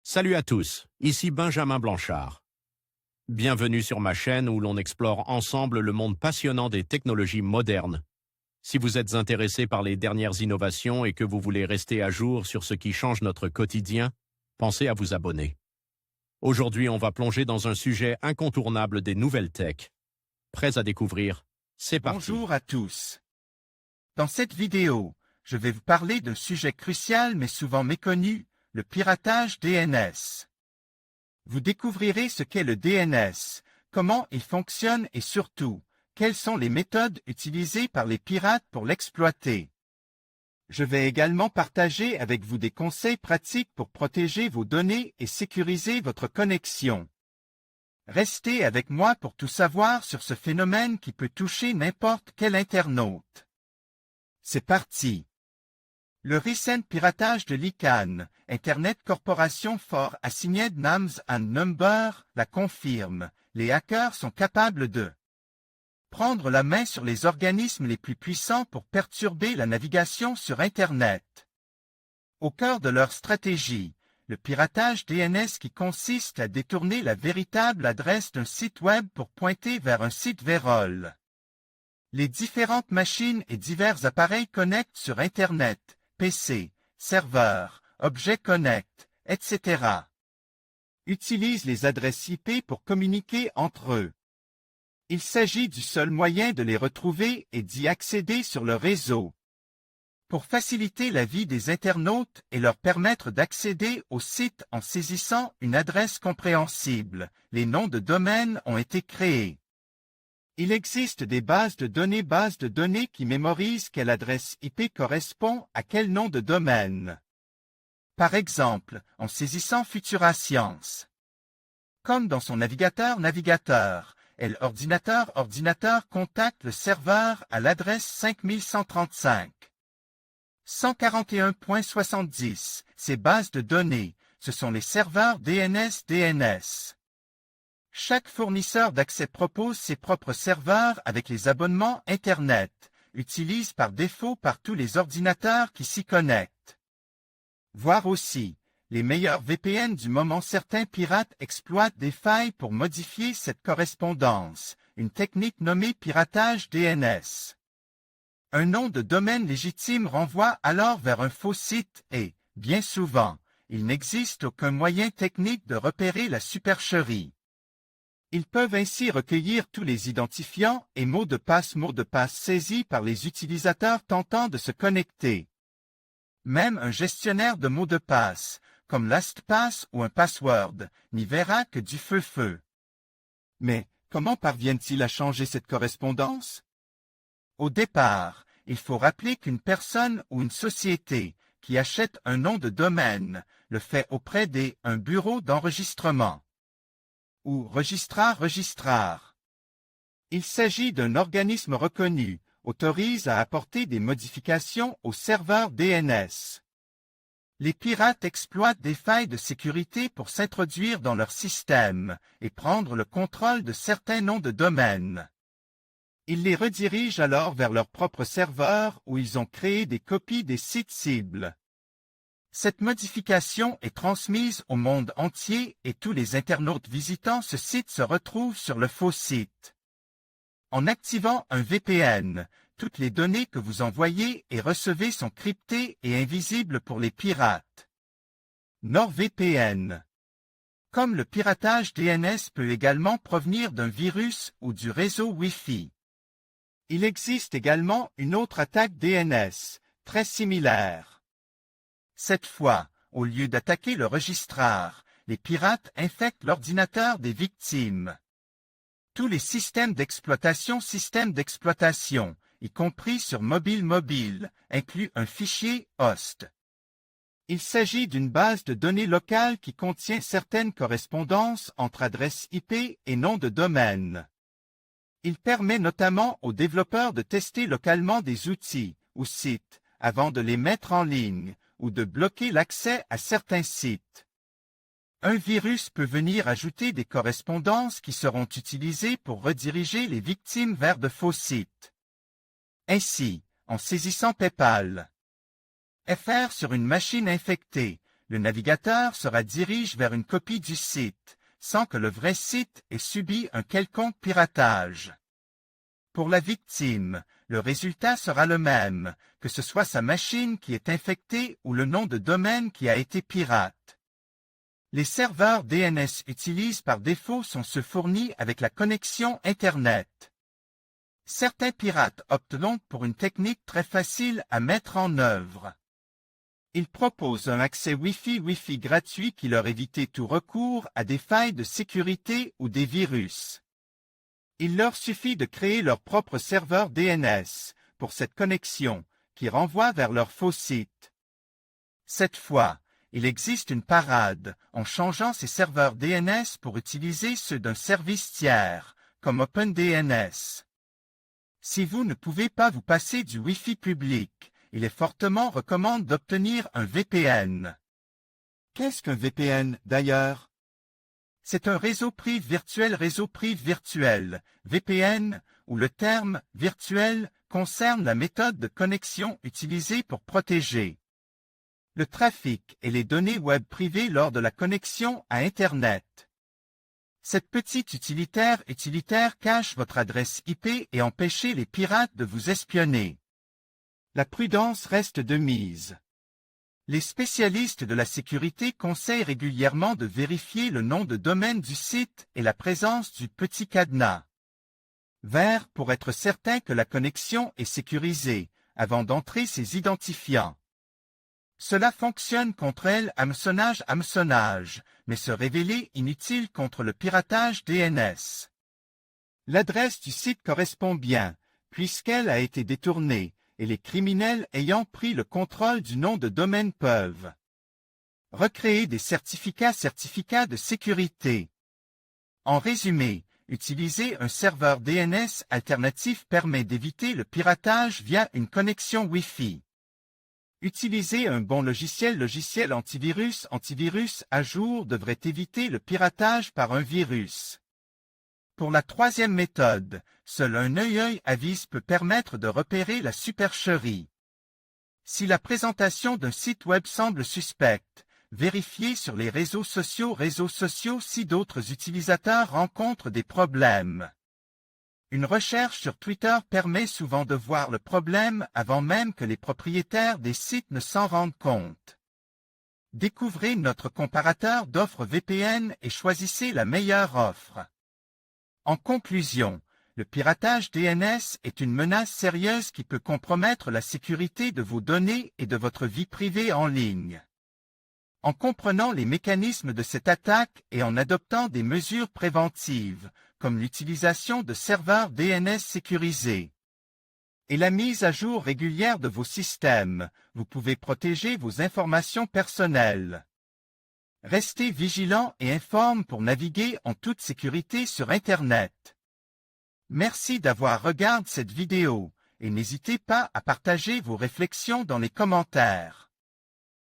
Salut à tous, ici Benjamin Blanchard. Bienvenue sur ma chaîne où l'on explore ensemble le monde passionnant des technologies modernes. Si vous êtes intéressé par les dernières innovations et que vous voulez rester à jour sur ce qui change notre quotidien, pensez à vous abonner. Aujourd'hui, on va plonger dans un sujet incontournable des nouvelles tech. Prêts à découvrir? C'est parti. Bonjour à tous. Dans cette vidéo, je vais vous parler d'un sujet crucial mais souvent méconnu, le piratage DNS. Vous découvrirez ce qu'est le DNS, comment il fonctionne et surtout, quelles sont les méthodes utilisées par les pirates pour l'exploiter. Je vais également partager avec vous des conseils pratiques pour protéger vos données et sécuriser votre connexion. Restez avec moi pour tout savoir sur ce phénomène qui peut toucher n'importe quel internaute. C'est parti. Le récent piratage de l'ICANN, Internet Corporation for Assigned Names and Number, la confirme. Les hackers sont capables de prendre la main sur les organismes les plus puissants pour perturber la navigation sur Internet. Au cœur de leur stratégie, le piratage DNS qui consiste à détourner la véritable adresse d'un site web pour pointer vers un site vérole. Les différentes machines et divers appareils connectent sur Internet, PC, serveurs, objets connect, etc. Utilisent les adresses IP pour communiquer entre eux. Il s'agit du seul moyen de les retrouver et d'y accéder sur le réseau. Pour faciliter la vie des internautes et leur permettre d'accéder au site en saisissant une adresse compréhensible, les noms de domaine ont été créés. Il existe des bases de données qui mémorisent quelle adresse IP correspond à quel nom de domaine. Par exemple, en saisissant Futura Science. Comme dans son navigateur, ordinateur contacte le serveur à l'adresse 5135. 141.70, ces bases de données, ce sont les serveurs DNS. Chaque fournisseur d'accès propose ses propres serveurs avec les abonnements Internet, utilisés par défaut par tous les ordinateurs qui s'y connectent. Voir aussi, les meilleurs VPN du moment. Certains pirates exploitent des failles pour modifier cette correspondance, une technique nommée piratage DNS. Un nom de domaine légitime renvoie alors vers un faux site et, bien souvent, il n'existe aucun moyen technique de repérer la supercherie. Ils peuvent ainsi recueillir tous les identifiants et mots de passe saisis par les utilisateurs tentant de se connecter. Même un gestionnaire de mots de passe, comme LastPass ou un password, n'y verra que du feu. Mais, comment parviennent-ils à changer cette correspondance? Au départ, il faut rappeler qu'une personne ou une société qui achète un nom de domaine le fait auprès d'un bureau d'enregistrement ou registrar. Il s'agit d'un organisme reconnu, autorise à apporter des modifications au serveur DNS. Les pirates exploitent des failles de sécurité pour s'introduire dans leur système et prendre le contrôle de certains noms de domaine. Ils les redirigent alors vers leur propre serveur où ils ont créé des copies des sites cibles. Cette modification est transmise au monde entier et tous les internautes visitant ce site se retrouvent sur le faux site. En activant un VPN, toutes les données que vous envoyez et recevez sont cryptées et invisibles pour les pirates. NordVPN. Comme le piratage DNS peut également provenir d'un virus ou du réseau Wi-Fi. Il existe également une autre attaque DNS, très similaire. Cette fois, au lieu d'attaquer le registrar, les pirates infectent l'ordinateur des victimes. Tous les systèmes d'exploitation, y compris sur mobile, incluent un fichier host. Il s'agit d'une base de données locale qui contient certaines correspondances entre adresses IP et noms de domaine. Il permet notamment aux développeurs de tester localement des outils ou sites avant de les mettre en ligne, ou de bloquer l'accès à certains sites. Un virus peut venir ajouter des correspondances qui seront utilisées pour rediriger les victimes vers de faux sites. Ainsi, en saisissant PayPal.fr sur une machine infectée, le navigateur sera dirigé vers une copie du site, sans que le vrai site ait subi un quelconque piratage. Pour la victime, le résultat sera le même, que ce soit sa machine qui est infectée ou le nom de domaine qui a été pirate. Les serveurs DNS utilisés par défaut sont ceux fournis avec la connexion Internet. Certains pirates optent donc pour une technique très facile à mettre en œuvre. Ils proposent un accès Wi-Fi gratuit qui leur évite tout recours à des failles de sécurité ou des virus. Il leur suffit de créer leur propre serveur DNS pour cette connexion qui renvoie vers leur faux site. Cette fois, il existe une parade en changeant ces serveurs DNS pour utiliser ceux d'un service tiers, comme OpenDNS. Si vous ne pouvez pas vous passer du Wi-Fi public, il est fortement recommandé d'obtenir un VPN. Qu'est-ce qu'un VPN d'ailleurs? C'est un réseau privé virtuel, VPN, où le terme « virtuel » concerne la méthode de connexion utilisée pour protéger le trafic et les données web privées lors de la connexion à Internet. Cette petite utilitaire cache votre adresse IP et empêche les pirates de vous espionner. La prudence reste de mise. Les spécialistes de la sécurité conseillent régulièrement de vérifier le nom de domaine du site et la présence du petit cadenas vert pour être certain que la connexion est sécurisée avant d'entrer ses identifiants. Cela fonctionne contre hameçonnage, mais se révéler inutile contre le piratage DNS. L'adresse du site correspond bien, puisqu'elle a été détournée, et les criminels ayant pris le contrôle du nom de domaine peuvent recréer des certificats de sécurité. En résumé, utiliser un serveur DNS alternatif permet d'éviter le piratage via une connexion Wi-Fi. Utiliser un bon logiciel antivirus à jour devrait éviter le piratage par un virus. Pour la troisième méthode, seul un œil avise peut permettre de repérer la supercherie. Si la présentation d'un site web semble suspecte, vérifiez sur les réseaux sociaux si d'autres utilisateurs rencontrent des problèmes. Une recherche sur Twitter permet souvent de voir le problème avant même que les propriétaires des sites ne s'en rendent compte. Découvrez notre comparateur d'offres VPN et choisissez la meilleure offre. En conclusion, le piratage DNS est une menace sérieuse qui peut compromettre la sécurité de vos données et de votre vie privée en ligne. En comprenant les mécanismes de cette attaque et en adoptant des mesures préventives, comme l'utilisation de serveurs DNS sécurisés et la mise à jour régulière de vos systèmes, vous pouvez protéger vos informations personnelles. Restez vigilants et informes pour naviguer en toute sécurité sur Internet. Merci d'avoir regardé cette vidéo et n'hésitez pas à partager vos réflexions dans les commentaires.